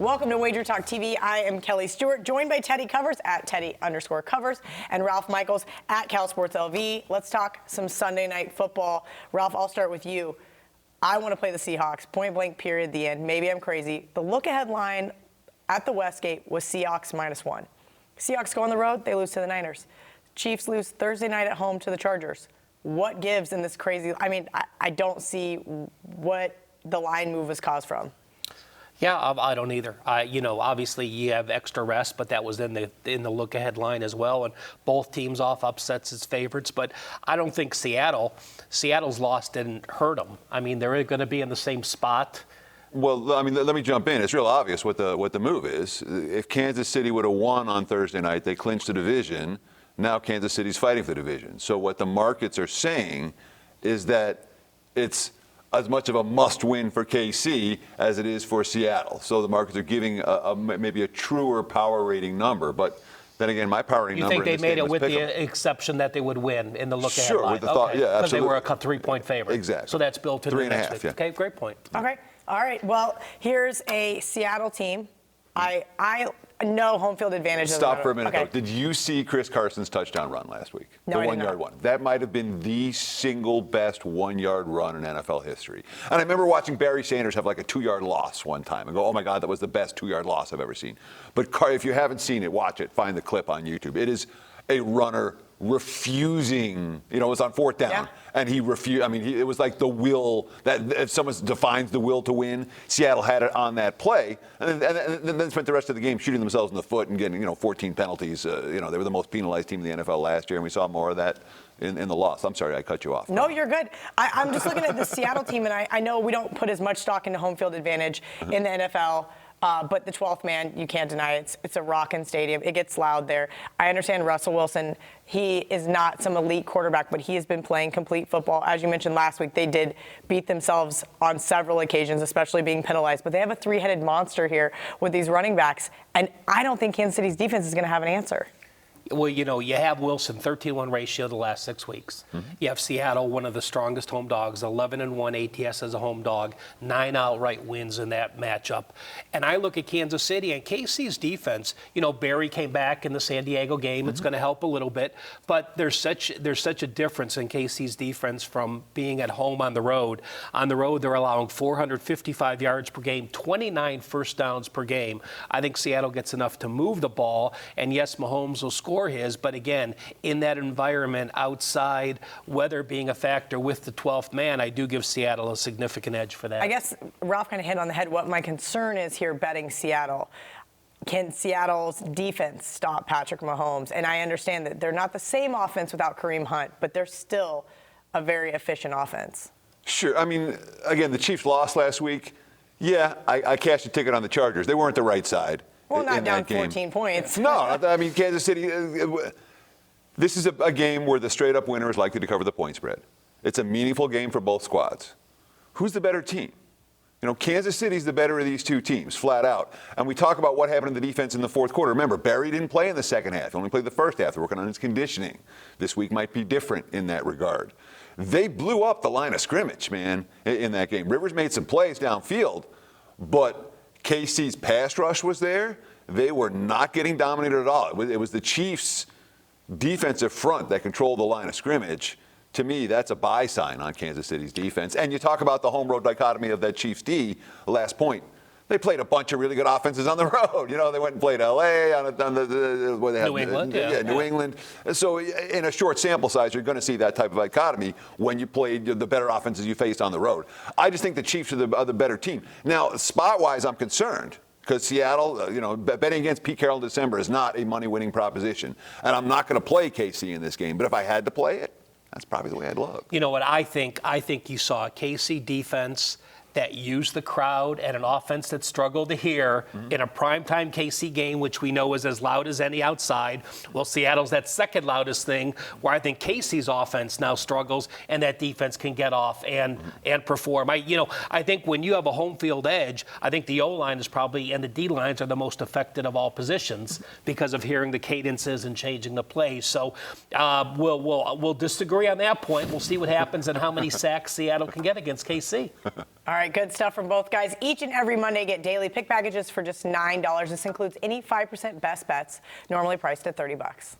Welcome to WagerTalk TV. I am Kelly Stewart, joined by Teddy Covers at Teddy_Covers and Ralph Michaels at CalSportsLV. Let's talk some Sunday night football. Ralph, I'll start with you. I want to play the Seahawks, point blank, period, the end. Maybe I'm crazy. The look-ahead line at the Westgate was Seahawks -1. Seahawks go on the road, they lose to the Niners. Chiefs lose Thursday night at home to the Chargers. What gives in this crazy? I mean, I don't see what the line move was caused from. Yeah, I don't either. Obviously you have extra rest, but that was in the look-ahead line as well, and both teams off upsets as favorites. But I don't think Seattle's loss didn't hurt them. I mean, they're going to be in the same spot. Well, I mean, let me jump in. It's real obvious what the move is. If Kansas City would have won on Thursday night, they clinched the division. Now Kansas City's fighting for the division. So what the markets are saying is that it's as much of a must-win for KC as it is for Seattle. So the markets are giving maybe a truer power rating number. But then again, my power rating number. You think they made it with the exception that they would win in the look-ahead line? Sure, with the thought, yeah, absolutely. Because they were a 3-point favorite. Exactly. So that's built into the next week. Yeah. Okay, great point. Okay. All right. Well, here's a Seattle team. I know home field advantage. Stop for a minute, okay. though. Did you see Chris Carson's touchdown run last week? No, the one-yard one. That might have been the single best one-yard run in NFL history. And I remember watching Barry Sanders have like a 2-yard loss one time and go, oh, my God, that was the best 2-yard loss I've ever seen. But if you haven't seen it, watch it. Find the clip on YouTube. It is a runner refusing, it was on 4th down, yeah. And he refused. I mean, it was like the will that if someone defines the will to win, Seattle had it on that play, and then spent the rest of the game shooting themselves in the foot and getting 14 penalties. They were the most penalized team in the NFL last year, and we saw more of that in the loss. I'm sorry, I cut you off. No, you're good. I'm just looking at the Seattle team, and I know we don't put as much stock into home field advantage in the NFL. But the 12th man, you can't deny it. It's a rockin' stadium. It gets loud there. I understand Russell Wilson. He is not some elite quarterback, but he has been playing complete football. As you mentioned last week, they did beat themselves on several occasions, especially being penalized. But they have a three-headed monster here with these running backs. And I don't think Kansas City's defense is going to have an answer. Well, you have Wilson, 13-1 ratio the last 6 weeks. Mm-hmm. You have Seattle, one of the strongest home dogs, 11-1 ATS as a home dog, 9 outright wins in that matchup. And I look at Kansas City and KC's defense. Barry came back in the San Diego game. Mm-hmm. It's going to help a little bit. But there's such a difference in KC's defense from being at home on the road. On the road, they're allowing 455 yards per game, 29 first downs per game. I think Seattle gets enough to move the ball. And yes, Mahomes will score his, but again, in that environment, outside weather being a factor with the 12th man, I do give Seattle a significant edge for that. I guess Ralph kind of hit on the head what my concern is here betting Seattle. Can Seattle's defense stop Patrick Mahomes? And I understand that they're not the same offense without Kareem Hunt, but they're still a very efficient offense. Sure. I mean, again, the Chiefs lost last week. Yeah, I cashed a ticket on the Chargers. They weren't the right side. Well, not down 14 points. No, I mean, Kansas City, this is a game where the straight-up winner is likely to cover the point spread. It's a meaningful game for both squads. Who's the better team? Kansas City's the better of these two teams, flat out. And we talk about what happened in the defense in the fourth quarter. Remember, Barry didn't play in the second half. He only played the first half. They're working on his conditioning. This week might be different in that regard. They blew up the line of scrimmage, man, in that game. Rivers made some plays downfield, but KC's pass rush was there. They were not getting dominated at all. It was the Chiefs' defensive front that controlled the line of scrimmage. To me, that's a buy sign on Kansas City's defense. And you talk about the home-road dichotomy of that Chiefs D, last point. They played a bunch of really good offenses on the road. They went and played L.A. on New England. New England. So in a short sample size, you're going to see that type of dichotomy when you play the better offenses you faced on the road. I just think the Chiefs are the better team. Now, spot-wise, I'm concerned. Because Seattle, betting against Pete Carroll in December is not a money-winning proposition. And I'm not going to play KC in this game. But if I had to play it, that's probably the way I'd look. You know what I think? I think you saw a KC defense that used the crowd and an offense that struggled to hear in a primetime KC game, which we know is as loud as any outside. Well, Seattle's that second loudest thing, where I think KC's offense now struggles and that defense can get off and perform. I think when you have a home field edge, I think the O-line is probably, and the D-lines are the most affected of all positions because of hearing the cadences and changing the plays. So we'll disagree on that point. We'll see what happens and how many sacks Seattle can get against KC. All right. right, good stuff from both guys. Each and every Monday, get daily pick packages for just $9. This includes any 5% best bets, normally priced at $30.